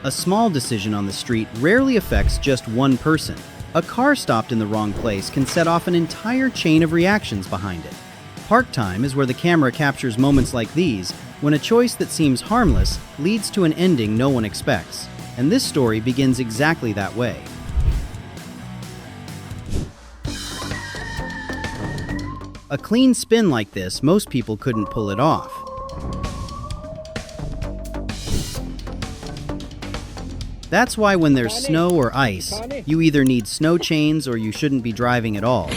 A small decision on the street rarely affects just one person. A car stopped in the wrong place can set off an entire chain of reactions behind it. Park time is where the camera captures moments like these, when a choice that seems harmless leads to an ending no one expects. And this story begins exactly that way. A clean spin like this, most people couldn't pull it off. That's why when there's snow or ice, you either need snow chains or you shouldn't be driving at all.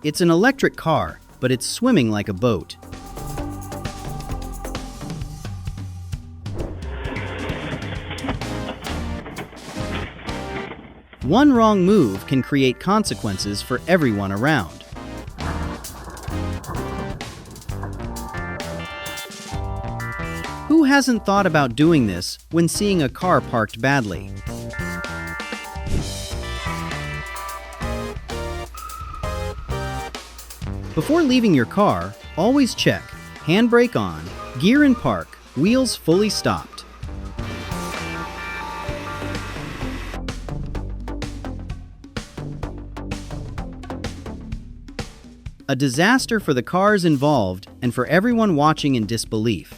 It's an electric car, but it's swimming like a boat. One wrong move can create consequences for everyone around. Who hasn't thought about doing this when seeing a car parked badly? Before leaving your car, always check handbrake on, gear in park, wheels fully stopped. A disaster for the cars involved and for everyone watching in disbelief.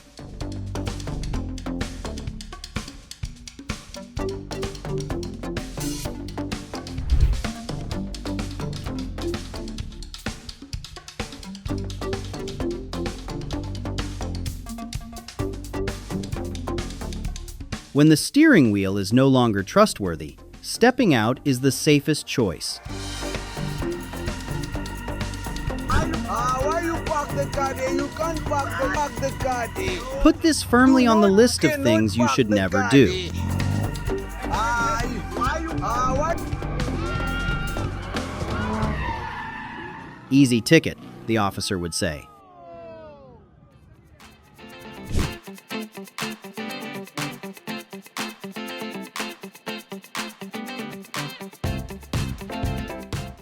When the steering wheel is no longer trustworthy, stepping out is the safest choice. Why you park the car there? You can't park the car there. Put this firmly on the list of things you should never do. What? Easy ticket, the officer would say.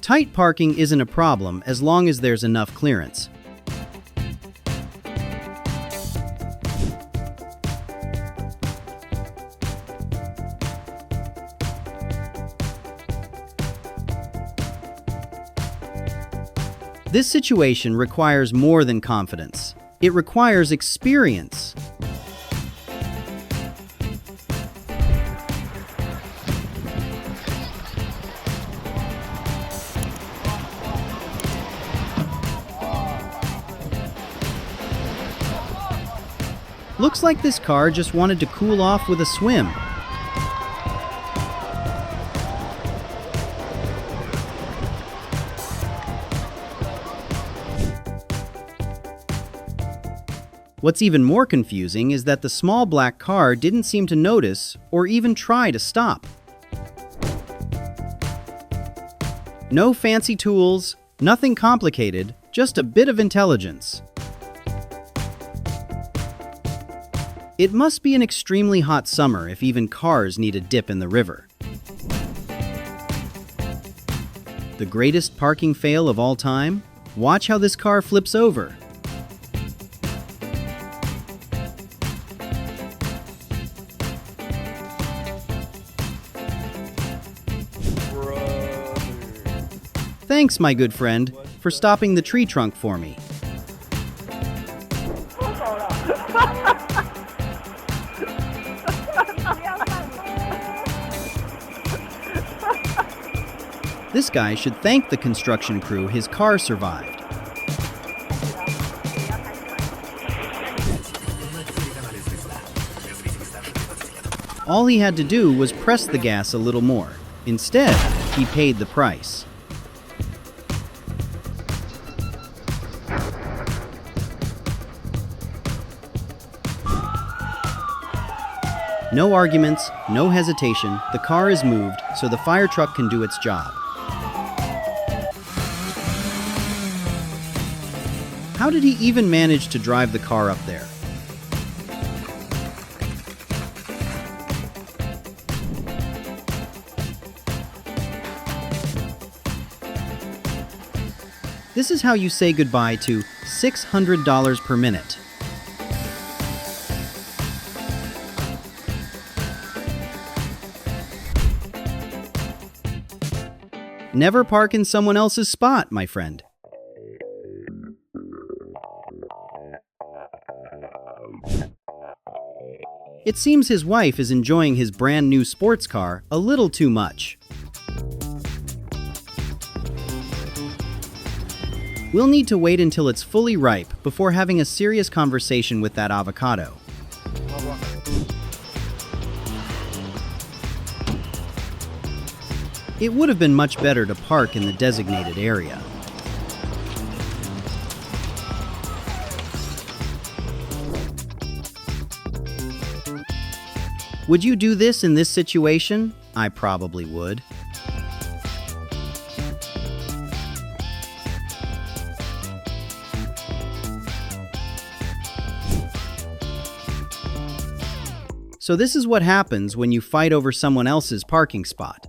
Tight parking isn't a problem as long as there's enough clearance. This situation requires more than confidence. It requires experience. Looks like this car just wanted to cool off with a swim. What's even more confusing is that the small black car didn't seem to notice or even try to stop. No fancy tools, nothing complicated, just a bit of intelligence. It must be an extremely hot summer if even cars need a dip in the river. The greatest parking fail of all time? Watch how this car flips over. Thanks, my good friend, for stopping the tree trunk for me. This guy should thank the construction crew his car survived. All he had to do was press the gas a little more. Instead, he paid the price. No arguments, no hesitation, the car is moved so the fire truck can do its job. How did he even manage to drive the car up there? This is how you say goodbye to $600 per minute. Never park in someone else's spot, my friend. It seems his wife is enjoying his brand new sports car a little too much. We'll need to wait until it's fully ripe before having a serious conversation with that avocado. It would have been much better to park in the designated area. Would you do this in this situation? I probably would. So this is what happens when you fight over someone else's parking spot.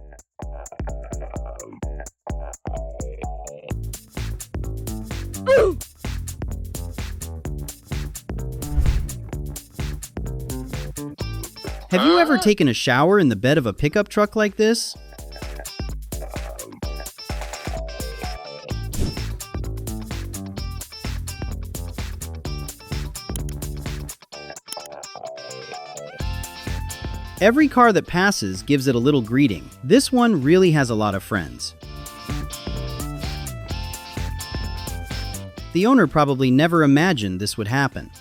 Have you ever taken a shower in the bed of a pickup truck like this? Every car that passes gives it a little greeting. This one really has a lot of friends. The owner probably never imagined this would happen.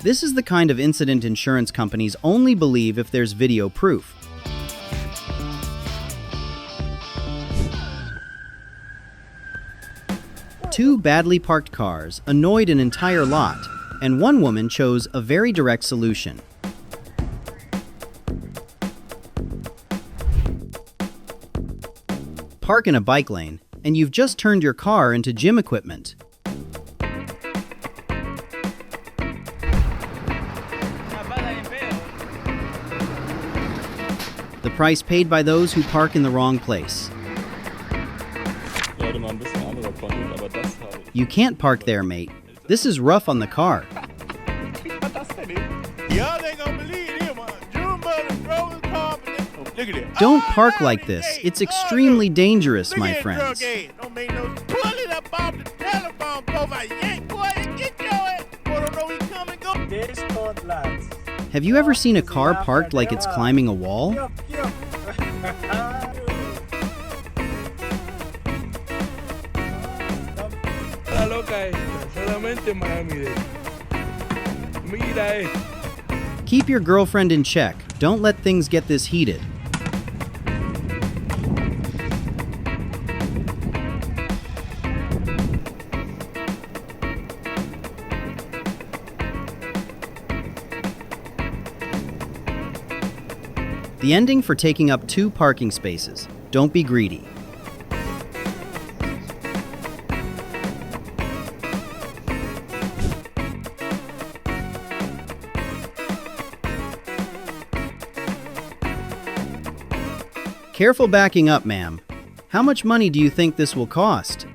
This is the kind of incident insurance companies only believe if there's video proof. Two badly parked cars annoyed an entire lot, and one woman chose a very direct solution. Park in a bike lane, and you've just turned your car into gym equipment. The price paid by those who park in the wrong place. You can't park there, mate. This is rough on the car. Don't park like this. It's extremely dangerous, my friends. Have you ever seen a car parked like it's climbing a wall? Keep your girlfriend in check. Don't let things get this heated. The ending for taking up 2 parking spaces. Don't be greedy. Careful backing up, ma'am. How much money do you think this will cost?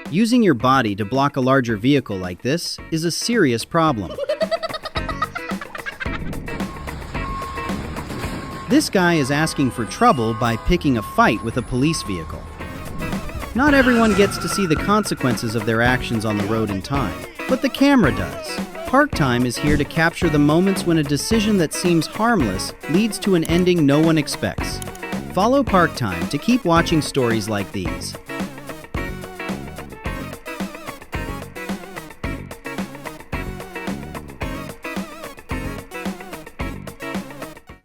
Using your body to block a larger vehicle like this is a serious problem. This guy is asking for trouble by picking a fight with a police vehicle. Not everyone gets to see the consequences of their actions on the road in time, but the camera does. Park Time is here to capture the moments when a decision that seems harmless leads to an ending no one expects. Follow Park Time to keep watching stories like these.